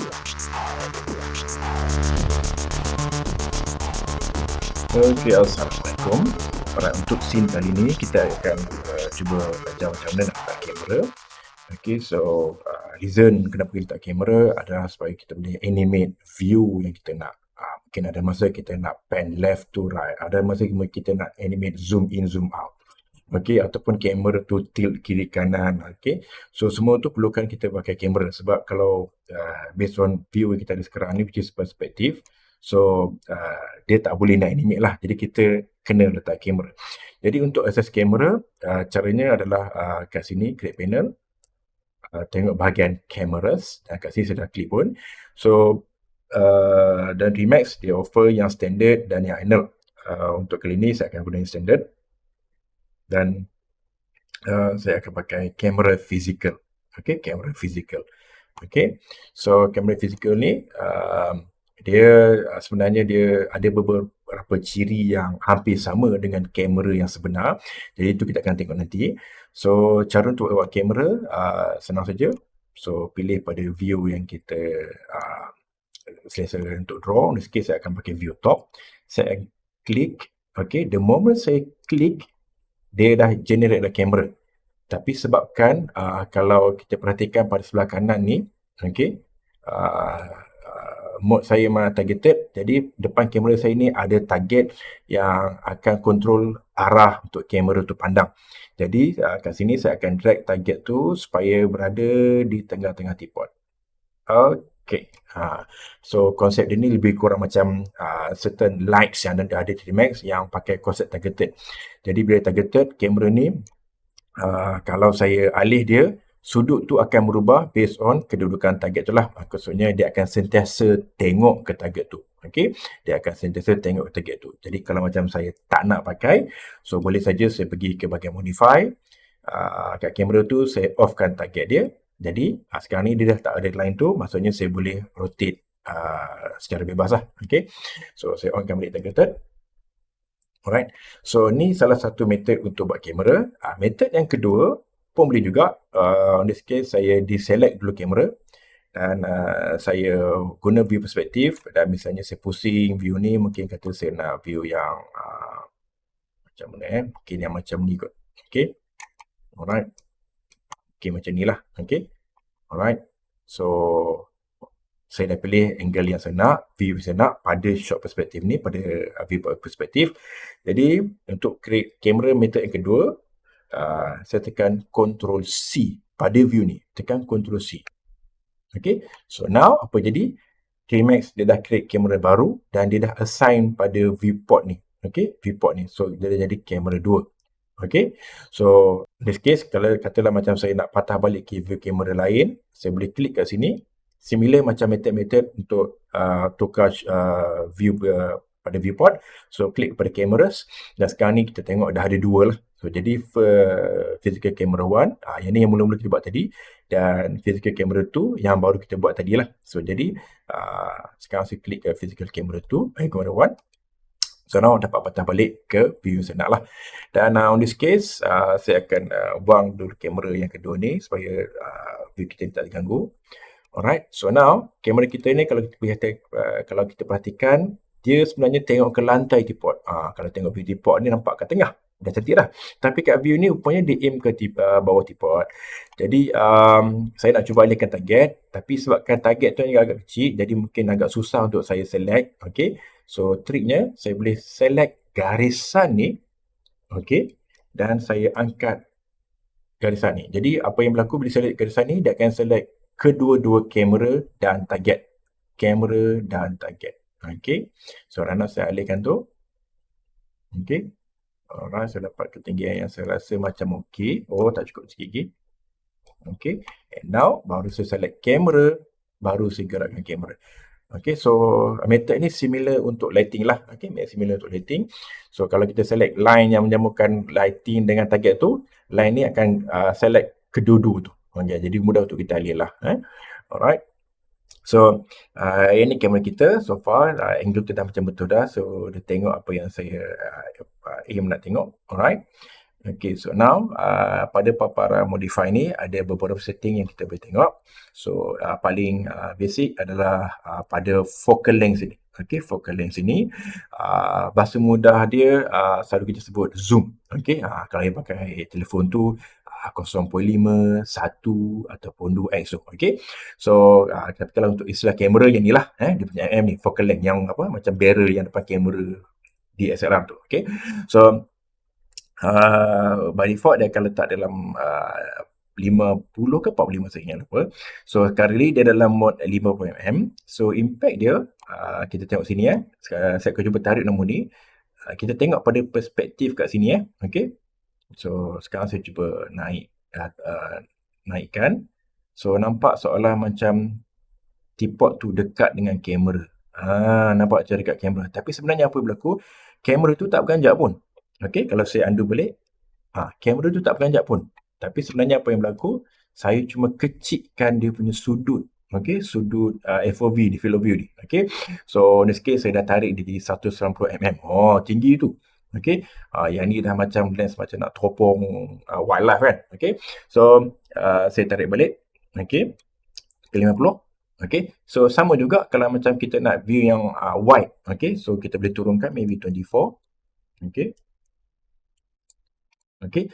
Okey, Assalamualaikum. Alright, untuk scene kali ni kita akan cuba belajar macam mana nak letak kamera. Okay, so reason kenapa kita letak kamera adalah supaya kita boleh animate view yang kita nak. Mungkin ada masa kita nak pan left to right, ada masa kita nak animate zoom in, zoom out. Okay, ataupun kamera tu tilt kiri kanan. Okay, so semua tu perlukan kita pakai kamera sebab kalau based on view yang kita ada sekarang ni, which is perspektif, so dia tak boleh nak animate lah. Jadi kita kena letak kamera. Jadi untuk access kamera, caranya adalah kat sini create panel, tengok bahagian cameras, dan kat sini saya dah klik pun. So dan Remax dia offer yang standard dan yang analog. Untuk kali ni saya akan guna yang standard dan saya akan pakai kamera fizikal. Okay, kamera fizikal. Okay, so kamera fizikal ni dia sebenarnya dia ada beberapa ciri yang hampir sama dengan kamera yang sebenar. Jadi itu kita akan tengok nanti. So cara untuk buat kamera senang saja. So pilih pada view yang kita selesa untuk draw. In this case saya akan pakai view top. Saya klik. Okay, the moment saya klik, dia dah generate dah kamera. Tapi sebabkan kalau kita perhatikan pada sebelah kanan ni, okay, mode saya mana targeted, jadi depan kamera saya ni ada target yang akan kontrol arah untuk kamera tu pandang. Jadi kat sini saya akan drag target tu supaya berada di tengah-tengah tripod. Okay, so konsep dia ni lebih kurang macam certain lights yang ada di Remax yang pakai konsep targeted. Jadi bila targeted, kamera ni kalau saya alih dia, sudut tu akan berubah based on kedudukan target tu lah. Maksudnya dia akan sentiasa tengok ke target tu. Okay, dia akan sentiasa tengok ke target tu. Jadi kalau macam saya tak nak pakai, so boleh saja saya pergi ke bahagian modify. Kat kamera tu saya offkan target dia. Jadi sekarang ni dia dah tak ada line tu, maksudnya saya boleh rotate secara bebas lah. Okay, so saya onkan balik targeted. Alright, so ni salah satu method untuk buat kamera. Method yang kedua pun boleh juga. In this case saya deselect dulu kamera dan saya guna view perspektif, dan misalnya saya pusing view ni, mungkin kata saya nak view yang macam mana mungkin yang macam ni kot. Okay, alright, okay, macam ni lah. Okay, alright, so saya dah pilih angle yang saya nak, view yang saya nak pada shot perspektif ni, pada view perspektif. Jadi untuk create kamera method yang kedua, saya tekan Ctrl C pada view ni, tekan Ctrl C. Okay, so now apa jadi? Remax dia dah create kamera baru dan dia dah assign pada viewport ni. Okay, viewport ni, so dia dah jadi kamera 2. Okay, so in this case kalau katalah macam saya nak patah balik ke view kamera lain, saya boleh klik kat sini. Similar macam method-method untuk tukar view pada viewport. So klik pada cameras, dan sekarang ni kita tengok dah ada 2 lah. So jadi physical camera 1, yang ni yang mula-mula kita buat tadi, dan physical camera 2 yang baru kita buat tadi lah. So jadi sekarang saya klik ke physical camera 2, camera 1. So now dapat patah balik ke view saya nak lah. Dan on this case saya akan buang dulu kamera yang kedua ni supaya view kita tak terganggu. Alright, so now kamera kita ni kalau kita perhatikan, dia sebenarnya tengok ke lantai tripod. Kalau tengok view tripod ni nampak kat tengah, dah cantik dah. Tapi kat view ni rupanya dia aim ke bawah tripod. Jadi saya nak cuba alihkan target, tapi sebabkan target tu agak kecil, jadi mungkin agak susah untuk saya select. Okay, so triknya saya boleh select garisan ni, okay, dan saya angkat garisan ni. Jadi apa yang berlaku bila select garisan ni, dia akan select kedua-dua kamera dan target. Kamera dan target. Okay, so nak saya alihkan tu. Okay, alright, saya dapat ketinggian yang saya rasa macam okay. Oh, tak cukup sikit lagi. Okay, and now baru saya select kamera, baru saya gerakkan kamera. Okay, so method ni similar untuk lighting lah. Okay, similar untuk lighting. So kalau kita select line yang menyambungkan lighting dengan target tu, line ni akan select kedua-dua tu. Okay, jadi mudah untuk kita alih lah. Alright. So ini kamera kita so far, angle tu dah macam betul dah. So dia tengok apa yang saya aim nak tengok. Alright. Okay, so now pada paparan modify ni ada beberapa setting yang kita boleh tengok. So paling basic adalah pada focal length ini. Okay, focal length ini bahasa mudah dia selalu kita sebut zoom. Okay, kalau yang pakai telefon tu 0.5, 1 ataupun 2x tu. Okay, so tapi kalau untuk istilah kamera yang ni lah, dia punya ni focal length yang apa macam barrel yang depan kamera DSLR tu. Okay, so by default dia akan letak dalam 50 ke 45 saya ingat lupa. So currently dia dalam mode 50mm. So impact dia kita tengok sini saya akan cuba tarik nombor ni. Kita tengok pada perspektif kat sini okey. So sekarang saya cuba naikkan. So nampak seolah macam tripod tu dekat dengan kamera. Nampak macam dekat kamera. Tapi sebenarnya apa yang berlaku? Kamera tu tak berganjak pun. Okey, kalau saya undo balik, kamera tu tak berganjak pun. Tapi sebenarnya apa yang berlaku, saya cuma kecilkan dia punya sudut. Okey, sudut FOV di field of view ni. Okey. So in this case saya dah tarik dia di 190mm. Oh, tinggi tu. Okey. Yang ni dah macam lens macam nak teropong wildlife kan. Okey. So saya tarik balik. Okey. Ke 50. Okay, so sama juga kalau macam kita nak view yang wide. Okay, so kita boleh turunkan maybe 24. Okay. Okay,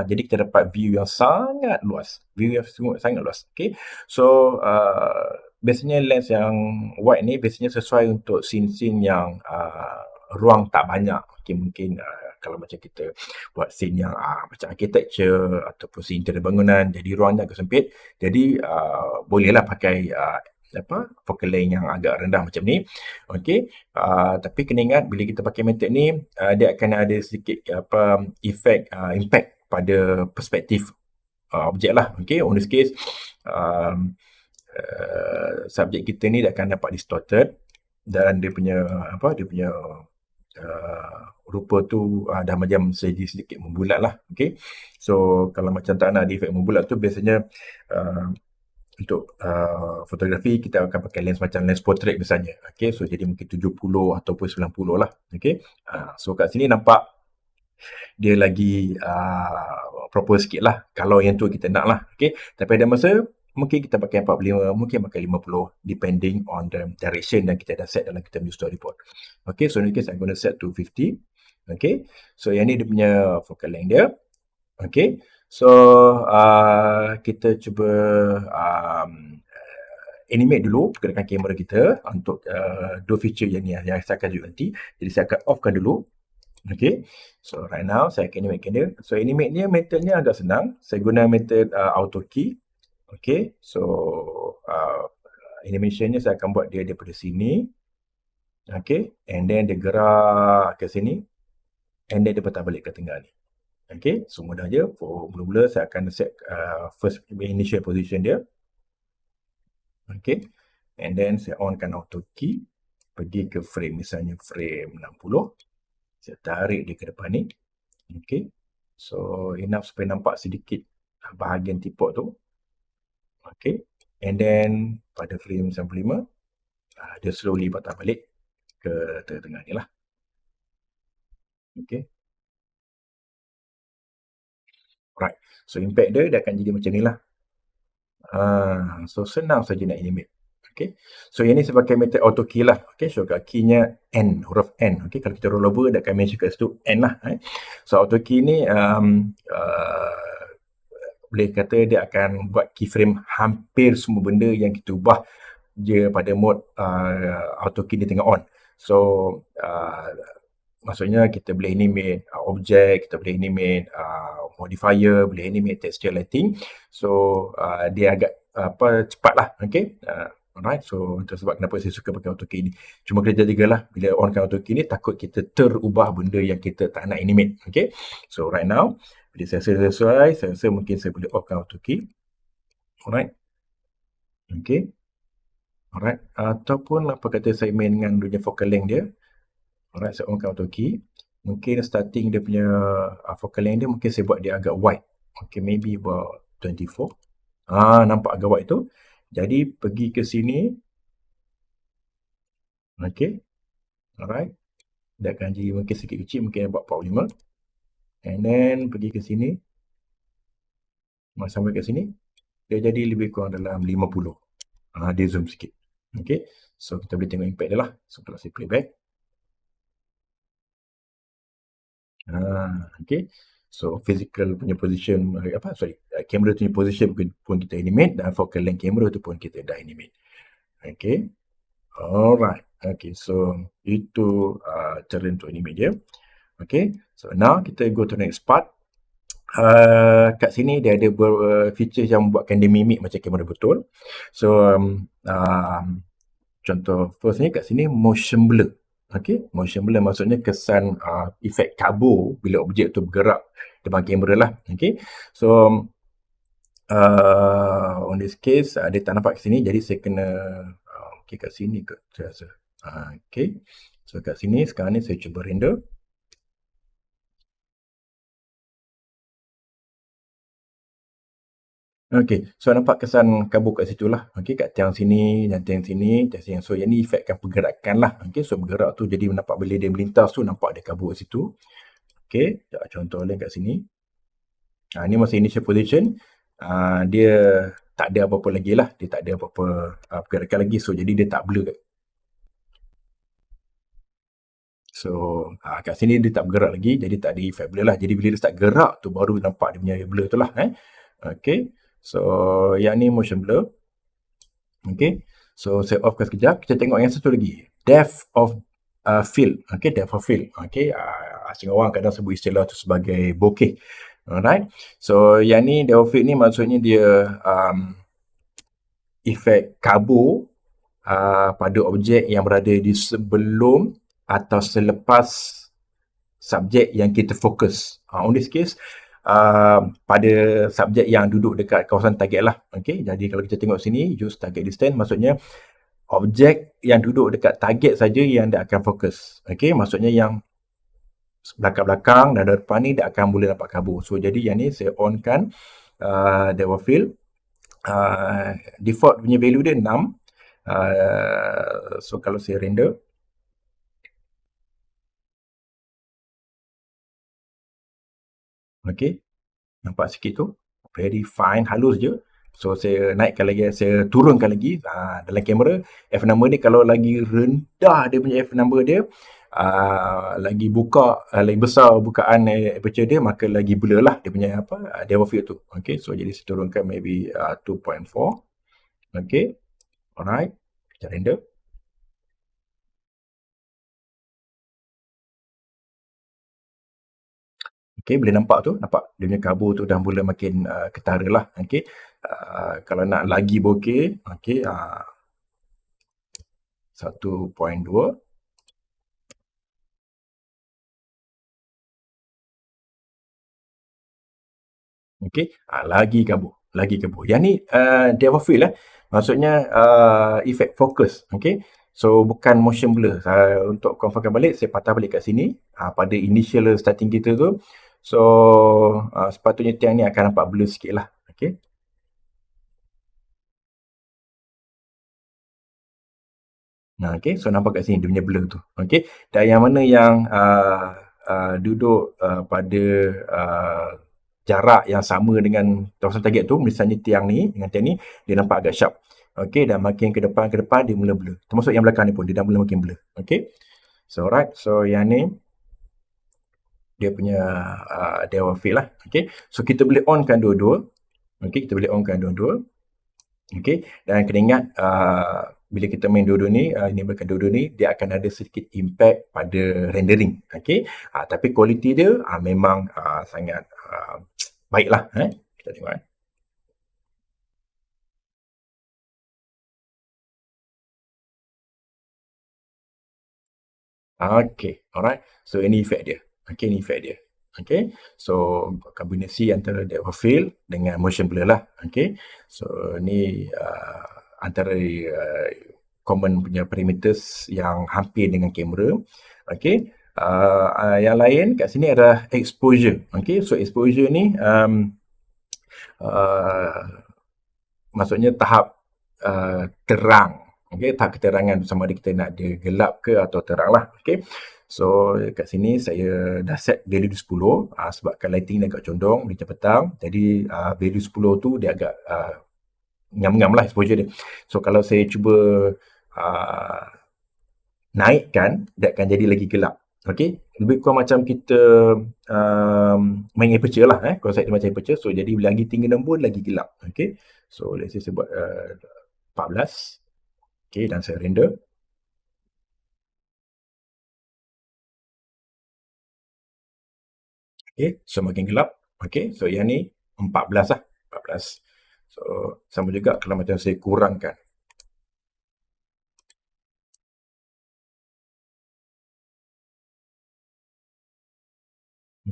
jadi kita dapat view yang sangat luas. View yang sangat luas. Okay, so biasanya lens yang wide ni biasanya sesuai untuk scene-scene yang ruang tak banyak. Okay, mungkin kalau macam kita buat scene yang macam architecture ataupun scene interior bangunan, jadi ruangnya agak sempit. Jadi bolehlah pakai focal length yang agak rendah macam ni. Okey, tapi kena ingat bila kita pakai method ni dia akan ada sedikit efek impact pada perspektif objek lah. Okey, on this case subjek kita ni dia akan dapat distorted dan dia punya rupa tu dah macam sedikit membulat lah. Okay. So kalau macam tak nak ada efek membulat tu biasanya untuk fotografi kita akan pakai lens macam lens portrait misalnya. Okay. So jadi mungkin 70 ataupun 90 lah. Okay. So kat sini nampak dia lagi proper sikit lah. Kalau yang tu kita nak lah. Okay. Tapi ada masa mungkin kita pakai 45, mungkin pakai 50 depending on the direction yang kita dah set dalam kita punya storyboard. Okay, so in this case I'm going to set to 50. Okay, so yang ni dia punya focal length dia. Okay, so kita cuba animate dulu pergerakan kamera kita untuk dua feature yang ni yang saya akan tunjuk nanti. Jadi saya akan offkan dulu. Okay, so right now saya akan animate dia. So animate ni metodnya agak senang. Saya guna metod auto key. Okay, so animationnya saya akan buat dia daripada sini. Okay, and then dia gerak ke sini. And then dia patah balik ke tengah ni. Okay, so mudah je. For mula-mula saya akan set first initial position dia. Okay, and then saya onkan auto key. Pergi ke frame, misalnya frame 60. Saya tarik dia ke depan ni. Okay, so enough supaya nampak sedikit bahagian tripod tu. Okay, and then pada frame 95 dia slowly patah balik ke tengah-tengah ni lah. Okay, right, so impact dia akan jadi macam ni lah. So senang saja nak animate. Okay, so yang ni saya pakai method auto key lah. Okay, so key-nya N, huruf N. Okay, kalau kita roll over dia akan mention kat situ N lah. So auto key ni boleh kata dia akan buat keyframe hampir semua benda yang kita ubah dia pada mode auto key ni tengah on. So maksudnya kita boleh animate objek, kita boleh animate modifier, boleh animate texture lighting. So dia agak cepat lah. Okay, alright, so itu sebab kenapa saya suka pakai auto key ni. Cuma kena jaga-jagalah bila onkan auto key ni, takut kita terubah benda yang kita tak nak animate. Okay, so right now bila saya selesai, saya rasa mungkin saya boleh offkan auto key. Alright, okay, alright, ataupun apa kata saya main dengan dunia focal length dia. Alright, saya onkan auto key. Mungkin starting dia punya focal length dia mungkin saya buat dia agak wide. Okay, maybe about 24. Nampak agak wide tu. Jadi pergi ke sini. Okay, alright, dia akan jadi mungkin sedikit kecil, mungkin about 45. And then pergi ke sini, sampai ke sini, dia jadi lebih kurang dalam 50. Dia zoom sikit. Okay, so kita boleh tengok impact dia lah. So kalau saya play back, okay, so physical punya position, camera punya position pun kita animate, dan focal length camera tu pun kita dah animate. Okay, alright. Okay, so itu cara untuk animate dia. Okay, so now kita go to next part. Kat sini dia ada features yang membuatkan dia mimik macam kamera betul. So contoh first ni kat sini motion blur. Okay, motion blur maksudnya kesan efek kabur bila objek tu bergerak depan kamera lah. Okay, so on this case dia tak nampak kat sini, jadi saya kena okay kat sini ke saya rasa. Okay, so kat sini sekarang ni saya cuba render. Okey, so nampak kesan kabut kat situ lah. Okey, kat tiang sini dan tiang sini, tiang sini. So yang ni efekkan pergerakan lah. Okey, so bergerak tu jadi nampak bila dia melintas tu nampak ada kabut kat situ. Okey, contoh lain kat sini. Ni masa initial position, dia tak ada apa-apa lagi lah. Dia tak ada apa-apa pergerakan lagi. So jadi dia tak blur. So kat sini dia tak bergerak lagi, jadi tak ada efek blur lah. Jadi bila dia start gerak tu baru nampak dia punya blur tu lah. Okay, so yang ni motion blur. Okay, so saya offkan sekejap. Kita tengok yang satu lagi, depth of field. Okay, depth of field. Okay, asing orang kadang sebut istilah tu sebagai bokeh. Alright, so yang ni depth of field ni maksudnya dia efek kabur pada objek yang berada di sebelum atau selepas subjek yang kita fokus. On this case, pada subjek yang duduk dekat kawasan target lah. Okay, jadi kalau kita tengok sini, use target distance, maksudnya objek yang duduk dekat target saja yang dia akan fokus. Okay, maksudnya yang belakang-belakang dan depan ni dia akan boleh nampak kabur. So jadi yang ni saya on kan depth of field. Default punya value dia 6. So kalau saya render, okay, nampak sikit tu, very fine, halus je. So saya naikkan lagi, saya turunkan lagi dalam kamera. F number ni kalau lagi rendah dia punya F number dia, lagi buka, lagi besar bukaan aperture dia, maka lagi blur lah dia punya depth of field tu. Okay, so jadi saya turunkan maybe 2.4. Okay, alright, kita render. Okay, boleh nampak tu, nampak dia punya kabur tu dah mula makin ketara lah. Okay, kalau nak lagi bokeh, okay, 1.2. Okay, lagi kabur. Yang ni depth of field lah. Maksudnya efek fokus. Okay, so bukan motion blur. Untuk confirmkan balik, saya patah balik kat sini pada initial starting kita tu. So sepatutnya tiang ni akan nampak blur sikit lah. Okay, okay, so nampak kat sini dia punya blur tu. Okay, dan yang mana yang duduk pada jarak yang sama dengan kawasan target tu, misalnya tiang ni dengan tiang ni, dia nampak agak sharp. Okay, dan makin ke depan dia mula blur. Termasuk yang belakang ni pun, dia dah mula makin blur. Okay, so alright, so yang ni dia punya depth of field lah. Okay, so kita boleh onkan dua-dua. Okay, kita boleh onkan dua-dua. Okay, dan kena ingat bila kita main dua-dua ni, enablekan dua-dua ni, dia akan ada sedikit impact pada rendering. Okay, tapi kualiti dia memang sangat baiklah. Kita tengok. Okay, alright. So ini efek dia. Okay, ini efek dia. Okay, so kombinasi antara depth of field dengan motion blur lah. Okay, so ni antara common punya parameters yang hampir dengan kamera. Okay, yang lain kat sini adalah exposure. Okay, so exposure ni maksudnya tahap terang. Okay, tahap keterangan sama ada kita nak dia gelap ke atau terang lah. Okay, So kat sini saya dah set value di 10 sebabkan lighting dia agak condong macam petang. Jadi value 10 tu dia agak ngam-ngam lah exposure dia. So kalau saya cuba uh, naikkan, dia akan jadi lagi gelap. Okey, lebih kurang macam kita main aperture lah. Konsep dia macam aperture. So jadi lagi tinggi nombor lagi gelap. Okey, so let's say saya buat 14. Okey, dan saya render. Okey, so makin gelap. Okey, so yang ni 14 lah. 14. So sama juga kalau macam saya kurangkan.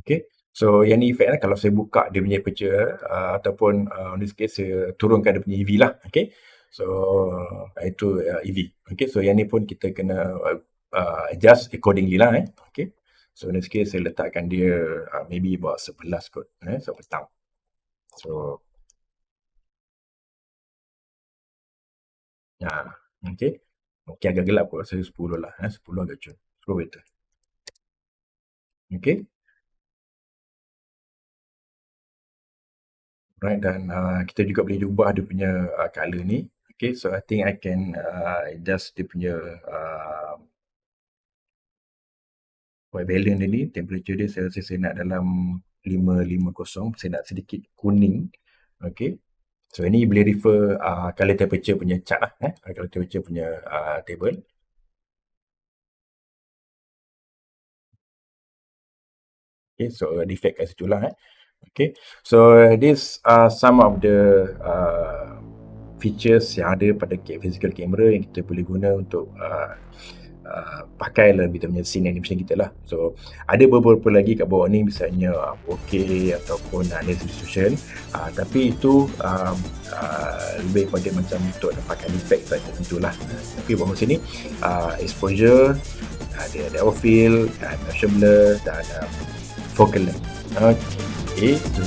Okay. So yang ni efek lah kalau saya buka dia punya aperture ataupun in this case saya turunkan dia punya EV lah. Okay. So itu EV. Okay. So yang ni pun kita kena adjust accordingly lah. Okay. So in this case saya letakkan dia maybe about 11 kot. So petang. So okay. Okay, agak gelap kot. Saya 10 lah. 10 agak cun. 10 better. Okay. Right, dan kita juga boleh ubah dia punya color ni. Okay, so I think I can adjust dia punya white balance dia ni, temperature dia saya rasa saya nak dalam 550, saya nak sedikit kuning. Okay, so ini boleh refer color temperature punya chart lah, color temperature punya table. Okay, so defect kat situ lah. Okay, so this are some of the features yang ada pada physical camera yang kita boleh guna untuk pakai dalam kita punya scene animation kita lah. So ada beberapa lagi kat bawah ni misalnya 4K ataupun laser distortion, tapi itu lebih pada macam untuk pakai effect tertentu lah. Tapi bawah sini exposure, ada depth of field, dan motion blur dan focal length. Okay, itu